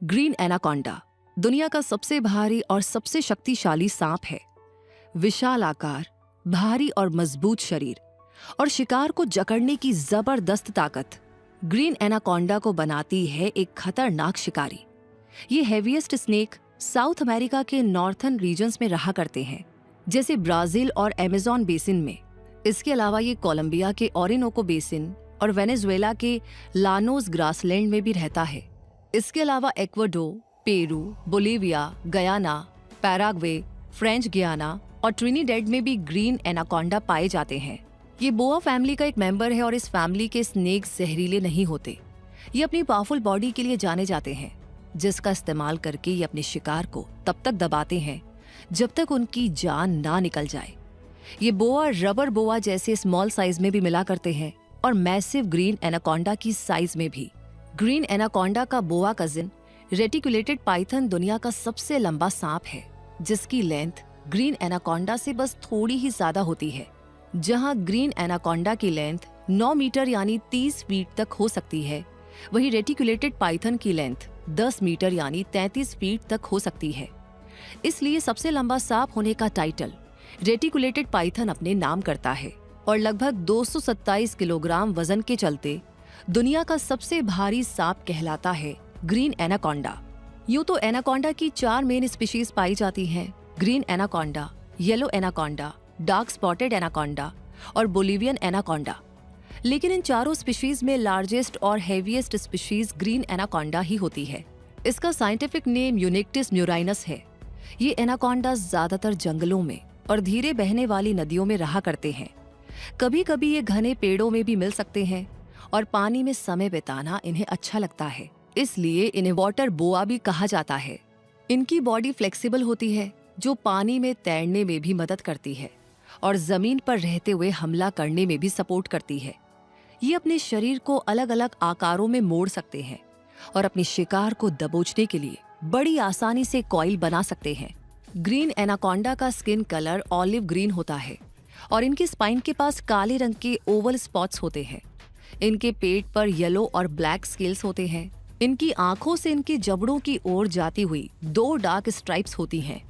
Green anaconda दुनिया का सबसे भारी और सबसे शक्तिशाली सांप है। विशाल आकार, भारी और मजबूत शरीर और शिकार को जकड़ने की जबरदस्त ताकत ग्रीन एनाकोंडा को बनाती है एक खतरनाक शिकारी। ये हेवीएस्ट स्नेक साउथ अमेरिका के नॉर्थर्न रीजन्स में रहा करते हैं, जैसे ब्राजील और अमेज़न बेसिन में। इसके अलावा ये कोलंबिया के ओरिनोको बेसिन और वेनेजुएला के लानोस ग्रासलैंड में भी रहता है। इसके अलावा Ecuador, Peru, Bolivia, Guyana, Paraguay, French गियाना और ट्रिनिडेड में भी ग्रीन एनाकोंडा पाए जाते हैं। ये बोआ फैमिली का एक मेंबर है और इस फैमिली के स्नेक जहरीले नहीं होते। ये अपनी पावरफुल बॉडी के लिए जाने जाते हैं, जिसका इस्तेमाल करके ये अपने शिकार को तब तक दबाते हैं जब तक उनकी जान ना निकल जाए। ये बोआ रबर बोआ जैसे स्मॉल साइज में भी मिला करते हैं और मैसिव ग्रीन एनाकोंडा की साइज में भी। ग्रीन एनाकोंडा का बोआ कजिन रेटिकुलेटेड पाइथन दुनिया का सबसे लंबा सांप है, जिसकी लेंथ ग्रीन एनाकोंडा से बस थोड़ी ही ज्यादा होती है। जहां ग्रीन एनाकोंडा की लेंथ 9 मीटर यानी 30 फीट तक हो सकती है, वहीं रेटिकुलेटेड पाइथन की लेंथ 10 मीटर यानी 33 फीट तक हो सकती है। इसलिए सबसे लंबा सांप होने का टाइटल रेटिकुलेटेड पाइथन अपने नाम करता है और लगभग 227 किलोग्राम वजन के चलते दुनिया का सबसे भारी सांप कहलाता है ग्रीन एनाकोंडा। यूं तो एनाकोंडा की 4 मेन स्पीशीज पाई जाती हैं: green anaconda, yellow anaconda, dark spotted anaconda और बोलिवियन एनाकोंडा। लेकिन इन चारों स्पीशीज में लार्जेस्ट और हेवीएस्ट स्पीशीज ग्रीन एनाकोंडा ही होती है। इसका साइंटिफिक नेम यूनिक्टिस म्यूराइनस है। ये एनाकोंडा ज्यादातर जंगलों में और धीरे बहने वाली नदियों में रहा करते हैं। कभी कभी ये घने पेड़ों में भी मिल सकते हैं और पानी में समय बिताना इन्हें अच्छा लगता है, इसलिए इन्हें वाटर बोआ भी कहा जाता है। इनकी बॉडी फ्लेक्सिबल होती है, जो पानी में तैरने में भी मदद करती है और जमीन पर रहते हुए हमला करने में भी सपोर्ट करती है। ये अपने शरीर को अलग अलग आकारों में मोड़ सकते हैं और अपने शिकार को दबोचने के लिए बड़ी आसानी से कॉइल बना सकते हैं। ग्रीन एनाकोंडा का स्किन कलर ऑलिव ग्रीन होता है और इनकी स्पाइन के पास काले रंग के ओवल स्पॉट्स होते हैं। इनके पेट पर येलो और ब्लैक स्केल्स होते हैं। इनकी आंखों से इनके जबड़ों की ओर जाती हुई 2 डार्क स्ट्राइप्स होती हैं।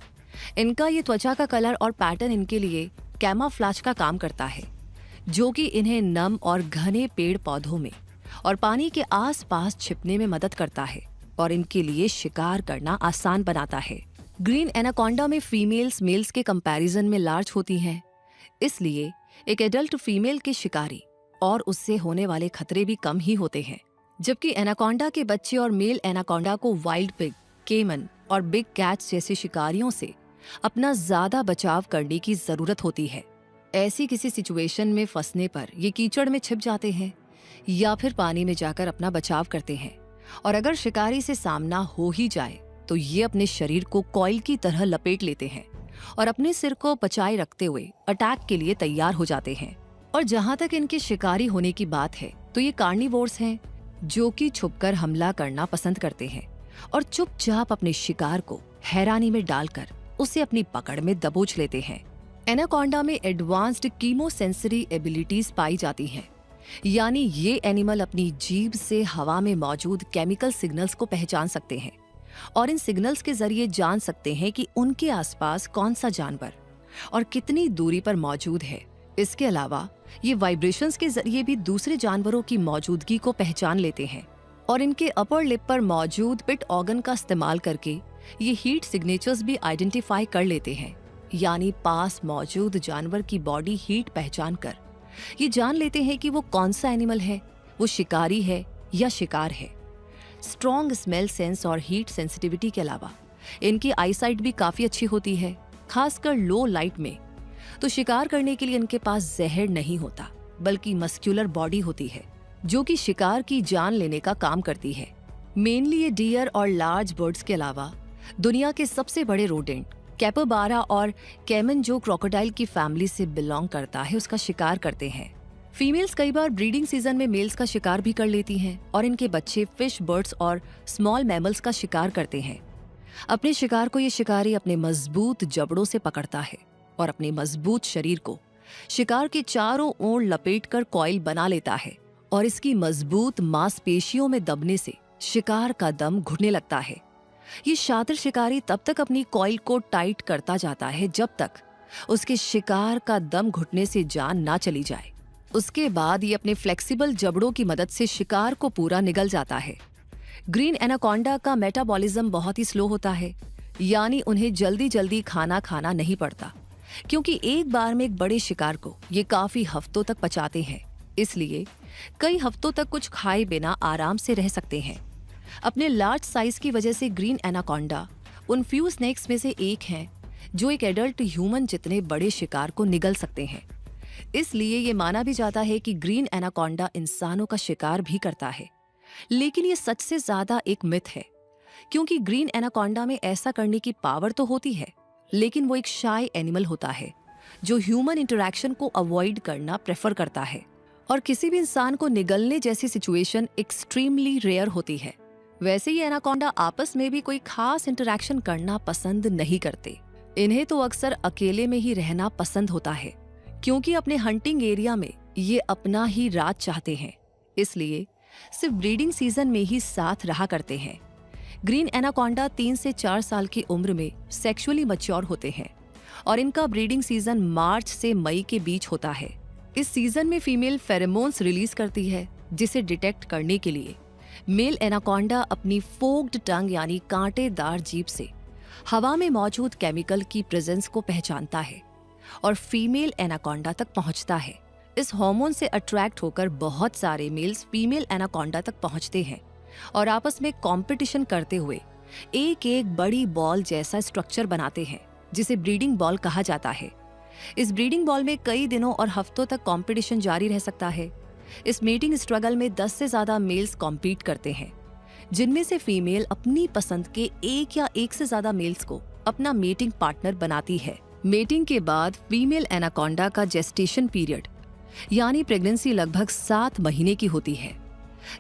इनका ये त्वचा का कलर और पैटर्न इनके लिए कैमोफ्लेज का काम करता है, जो कि इन्हें नम और घने पेड़ पौधों में और पानी के आसपास छिपने में मदद करता है और इनके लिए शिकार करना आसान बनाता है। ग्रीन एनाकोंडा में फीमेल्स मेल्स के कंपैरिजन में लार्ज होती हैं, इसलिए एक एडल्ट फीमेल के शिकारी और उससे होने वाले खतरे भी कम ही होते हैं। जबकि एनाकोंडा के बच्चे और मेल एनाकोंडा को वाइल्ड पिग, केमन और बिग कैट्स जैसे शिकारियों से अपना ज्यादा बचाव करने की जरूरत होती है। ऐसी किसी सिचुएशन में फंसने पर ये कीचड़ में छिप जाते हैं या फिर पानी में जाकर अपना बचाव करते हैं, और अगर शिकारी से सामना हो ही जाए तो ये अपने शरीर को कॉइल की तरह लपेट लेते हैं और अपने सिर को बचाए रखते हुए अटैक के लिए तैयार हो जाते हैं। और जहां तक इनके शिकारी होने की बात है, तो ये कार्निवोर्स हैं, जो कि छुपकर हमला करना पसंद करते हैं और चुपचाप अपने शिकार को हैरानी में डालकर उसे अपनी पकड़ में दबोच लेते हैं। एनाकोंडा में एडवांस्ड कीमोसेंसरी एबिलिटीज पाई जाती हैं, यानी ये एनिमल अपनी जीभ से हवा में मौजूद केमिकल सिग्नल्स को पहचान सकते हैं और इन सिग्नल्स के जरिए जान सकते हैं कि उनके आसपास कौन सा जानवर और कितनी दूरी पर मौजूद है। इसके अलावा ये वाइब्रेशंस के जरिए भी दूसरे जानवरों की मौजूदगी को पहचान लेते हैं और इनके अपर लिप पर मौजूद पिट ऑर्गन का इस्तेमाल करके ये हीट सिग्नेचर्स भी आइडेंटिफाई कर लेते हैं, यानी पास मौजूद जानवर की बॉडी हीट पहचान कर ये जान लेते हैं कि वो कौन सा एनिमल है, वो शिकारी है या शिकार है। स्ट्रॉन्ग स्मेल सेंस और हीट सेंसिटिविटी के अलावा इनकी आईसाइट भी काफी अच्छी होती है, खासकर लो लाइट में। तो शिकार करने के लिए इनके पास जहर नहीं होता, बल्कि मस्क्यूलर बॉडी होती है, जो कि शिकार की जान लेने का काम करती है। मेनली ये डियर और लार्ज बर्ड्स के अलावा दुनिया के सबसे बड़े रोडेंट कैपिबारा और कैमन, जो क्रोकोडाइल की फैमिली से बिलोंग करता है, उसका शिकार करते हैं। फीमेल्स कई बार ब्रीडिंग सीजन में मेल्स का शिकार भी कर लेती हैं और इनके बच्चे फिश, बर्ड्स और स्मॉल मैमल्स का शिकार करते हैं। अपने शिकार को ये शिकारी अपने मजबूत जबड़ों से पकड़ता है और अपने मजबूत शरीर को शिकार के चारों ओर लपेटकर कॉइल बना लेता है और इसकी मजबूत मांसपेशियों में दबने से शिकार का दम घुटने लगता है। ये शातिर शिकारी तब तक अपनी कॉइल को टाइट करता जाता है जब तक उसके शिकार का दम घुटने से जान ना चली जाए। उसके बाद ये अपने फ्लेक्सिबल जबड़ों की मदद से शिकार को पूरा निगल जाता है। ग्रीन एनाकोंडा का मेटाबॉलिज्म बहुत ही स्लो होता है, यानी उन्हें जल्दी जल्दी खाना खाना नहीं पड़ता, क्योंकि एक बार में एक बड़े शिकार को ये काफी हफ्तों तक पचाते हैं। इसलिए कई हफ्तों तक कुछ खाए बिना आराम से रह सकते हैं। अपने लार्ज साइज की वजह से ग्रीन एनाकोंडा उन फ्यू स्नेक्स में से एक हैं जो एक एडल्ट ह्यूमन जितने बड़े शिकार को निगल सकते हैं। इसलिए ये माना भी जाता है कि ग्रीन एनाकोंडा इंसानों का शिकार भी करता है। लेकिन ये सच से ज्यादा एक मिथ है, क्योंकि ग्रीन एनाकोंडा में ऐसा करने की पावर तो होती है, लेकिन वो एक शाय एनिमल होता है जो ह्यूमन इंटरैक्शन को अवॉइड करना प्रेफर करता है और किसी भी इंसान को निगलने जैसी सिचुएशन एक्सट्रीमली रेयर होती है। वैसे ही एनाकोंडा आपस में भी कोई खास इंटरैक्शन करना पसंद नहीं करते। इन्हें तो अक्सर अकेले में ही रहना पसंद होता है, क्योंकि अपने हंटिंग एरिया में ये अपना ही राज चाहते हैं। इसलिए सिर्फ ब्रीडिंग सीजन में ही साथ रहा करते हैं। ग्रीन एनाकोंडा 3 से 4 साल की उम्र में सेक्सुअली मैच्योर होते हैं और इनका ब्रीडिंग सीजन मार्च से मई के बीच होता है। इस सीजन में फीमेल फेरोमोन्स रिलीज करती है, जिसे डिटेक्ट करने के लिए मेल एनाकोंडा अपनी फोक्ड टंग यानी कांटेदार जीभ से हवा में मौजूद केमिकल की प्रेजेंस को पहचानता है और फीमेल एनाकोंडा तक पहुंचता है। इस हार्मोन से अट्रैक्ट होकर बहुत सारे मेल्स फीमेल एनाकोंडा तक पहुंचते हैं और आपस में कंपटीशन करते हुए एक एक बड़ी बॉल जैसा स्ट्रक्चर बनाते हैं, जिसे ब्रीडिंग बॉल कहा जाता है। इस ब्रीडिंग बॉल में कई दिनों और हफ्तों तक कंपटीशन जारी रह सकता है। इस मीटिंग स्ट्रगल में 10 से ज्यादा मेल्स कॉम्पीट करते हैं, जिनमें से फीमेल अपनी पसंद के एक या एक से ज्यादा मेल्स को अपना मेटिंग पार्टनर बनाती है। मेटिंग के बाद फीमेल एनाकोंडा का जेस्टेशन पीरियड यानी प्रेगनेंसी लगभग 7 महीने की होती है।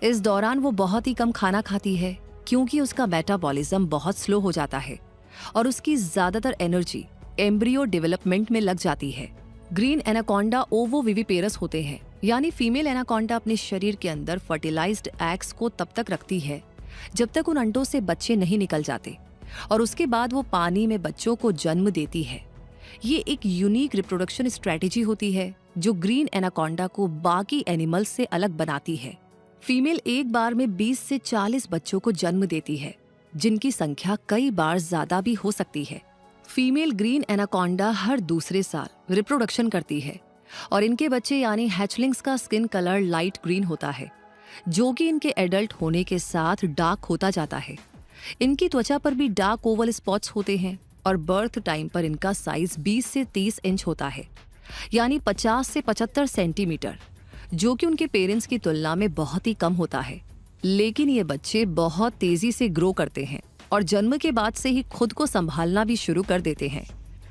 इस दौरान वो बहुत ही कम खाना खाती है, क्योंकि उसका मेटाबॉलिज्म बहुत स्लो हो जाता है और उसकी ज्यादातर एनर्जी एम्ब्रियो डेवलपमेंट में लग जाती है। ग्रीन एनाकोंडा ओवोविविपेरस होते हैं, यानी फीमेल एनाकोंडा अपने शरीर के अंदर फर्टिलाइज्ड एग्स को तब तक रखती है जब तक उन अंडों से बच्चे नहीं निकल जाते, और उसके बाद वो पानी में बच्चों को जन्म देती है। ये एक यूनिक रिप्रोडक्शन स्ट्रेटेजी होती है जो ग्रीन एनाकोंडा को बाकी एनिमल्स से अलग बनाती है। फीमेल एक बार में 20 से 40 बच्चों को जन्म देती है, जिनकी संख्या कई बार ज्यादा भी हो सकती है। फीमेल ग्रीन एनाकोंडा हर दूसरे साल रिप्रोडक्शन करती है और इनके बच्चे यानी हैचलिंग्स का स्किन कलर लाइट ग्रीन होता है, जो कि इनके एडल्ट होने के साथ डार्क होता जाता है। इनकी त्वचा पर भी डार्क ओवल स्पॉट्स होते हैं और बर्थ टाइम पर इनका साइज 20 से 30 इंच होता है, यानी 50 से 75 सेंटीमीटर, जो कि उनके पेरेंट्स की तुलना में बहुत ही कम होता है। लेकिन ये बच्चे बहुत तेजी से ग्रो करते हैं और जन्म के बाद से ही खुद को संभालना भी शुरू कर देते हैं।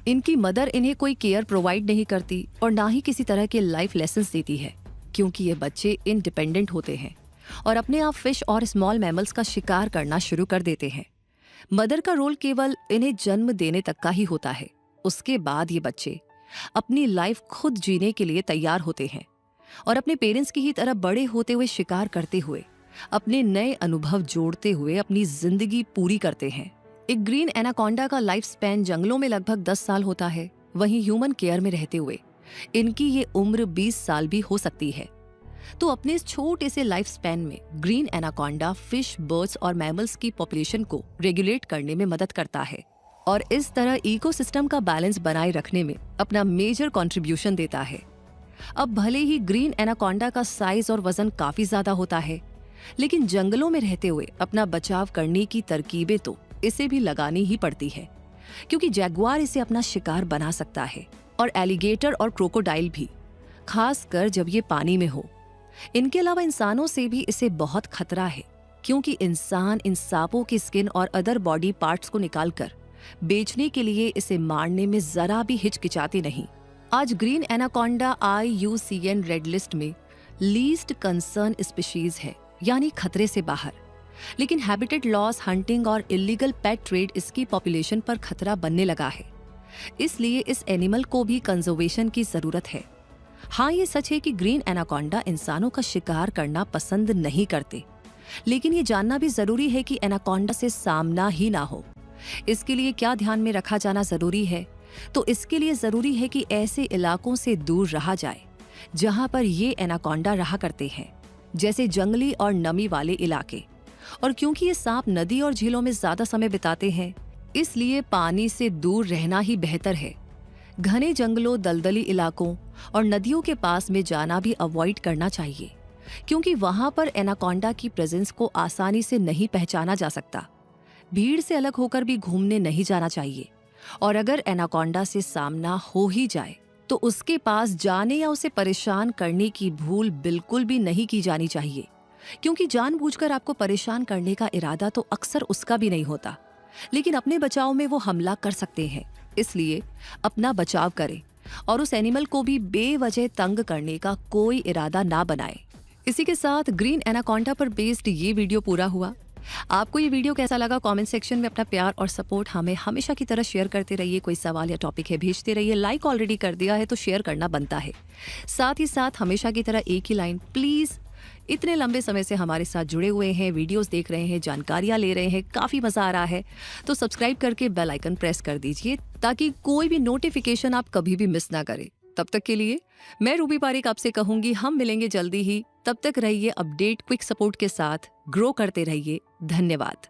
इनकी मदर इन्हें कोई केयर प्रोवाइड नहीं करती और ना ही किसी तरह के लाइफ लेसन्स देती है, क्योंकि ये बच्चे इंडिपेंडेंट होते हैं और अपने आप फिश और स्मॉल मैमल्स का शिकार करना शुरू कर देते हैं। मदर का रोल केवल इन्हें जन्म देने तक का ही होता है। उसके बाद ये बच्चे अपनी लाइफ खुद जीने के लिए तैयार होते हैं और अपने पेरेंट्स की ही तरह बड़े होते हुए शिकार करते हुए अपने नए अनुभव जोड़ते हुए अपनी जिंदगी पूरी करते हैं। एक ग्रीन एनाकोंडा का लाइफ स्पैन जंगलों में लगभग 10 साल होता है, वहीं ह्यूमन केयर में रहते हुए इनकी ये उम्र 20 साल भी हो सकती है। तो अपने इस छोटे से लाइफ स्पैन में ग्रीन एनाकोंडा फिश, बर्ड्स और मैमल्स की पॉपुलेशन को रेगुलेट करने में मदद करता है और इस तरह इकोसिस्टम का बैलेंस बनाए रखने में अपना मेजर कंट्रीब्यूशन देता है। अब भले ही ग्रीन एनाकोंडा का साइज और वजन काफी ज्यादा होता है, लेकिन जंगलों में रहते हुए अपना बचाव करने की तरकीबें तो इसे भी लगानी ही पड़ती है, क्योंकि जैगुआर इसे अपना शिकार बना सकता है और एलिगेटर और क्रोकोडाइल भी, खासकर जब ये पानी में हो। इनके अलावा इंसानों से भी इसे बहुत खतरा है, क्योंकि इंसान इन सांपों की स्किन और अदर बॉडी पार्ट्स को निकालकर बेचने के लिए इसे मारने में जरा भी हिचकिचाते नहीं। आज green anaconda IUCN red list में लीस्ट कंसर्न स्पीशीज है, यानी खतरे से बाहर। लेकिन हैबिटेट लॉस, हंटिंग और इलीगल पेट ट्रेड इसकी पॉपुलेशन पर खतरा बनने लगा है। इसलिए इस एनिमल को भी कंजर्वेशन की जरूरत है। हाँ, ये सच है कि ग्रीन एनाकोंडा इंसानों का शिकार करना पसंद नहीं करते, लेकिन ये जानना भी जरूरी है कि एनाकोंडा से सामना ही ना हो। इसके लिए क्या ध्यान में रखा जाना जरूरी है? तो इसके लिए जरूरी है कि ऐसे इलाकों से दूर रहा जाए जहां पर ये एनाकोंडा रहा करते हैं, जैसे जंगली और नमी वाले इलाके। और क्योंकि ये सांप नदी और झीलों में ज्यादा समय बिताते हैं, इसलिए पानी से दूर रहना ही बेहतर है। घने जंगलों, दलदली इलाकों और नदियों के पास में जाना भी अवॉइड करना चाहिए, क्योंकि वहां पर एनाकोंडा की प्रेजेंस को आसानी से नहीं पहचाना जा सकता। भीड़ से अलग होकर भी घूमने नहीं जाना चाहिए। और अगर एनाकोंडा से सामना हो ही जाए तो उसके पास जाने या उसे परेशान करने की भूल बिल्कुल भी नहीं की जानी चाहिए, क्योंकि जानबूझकर आपको परेशान करने का इरादा तो अक्सर उसका भी नहीं होता, लेकिन अपने बचाव में वो हमला कर सकते हैं। इसलिए अपना बचाव करें और उस एनिमल को भी बेवजह तंग करने का कोई इरादा ना बनाए। इसी के साथ ग्रीन एनाकोंडा पर बेस्ड ये वीडियो पूरा हुआ। आपको ये वीडियो कैसा लगा? कमेंट सेक्शन में अपना प्यार और सपोर्ट हमें हमेशा की तरह शेयर करते रहिए। कोई सवाल या टॉपिक है भेजते रहिए। लाइक ऑलरेडी कर दिया है तो शेयर करना बनता है। साथ ही साथ हमेशा की तरह एक ही लाइन, प्लीज, इतने लंबे समय से हमारे साथ जुड़े हुए हैं, वीडियोस देख रहे हैं, जानकारियां ले रहे हैं, काफी मजा आ रहा है, तो सब्सक्राइब करके बेल आइकन प्रेस कर दीजिए ताकि कोई भी नोटिफिकेशन आप कभी भी मिस ना करें। तब तक के लिए मैं रूबी पारिक आपसे कहूंगी, हम मिलेंगे जल्दी ही। तब तक रहिए अपडेट, क्विक सपोर्ट के साथ। ग्रो करते रहिए। धन्यवाद।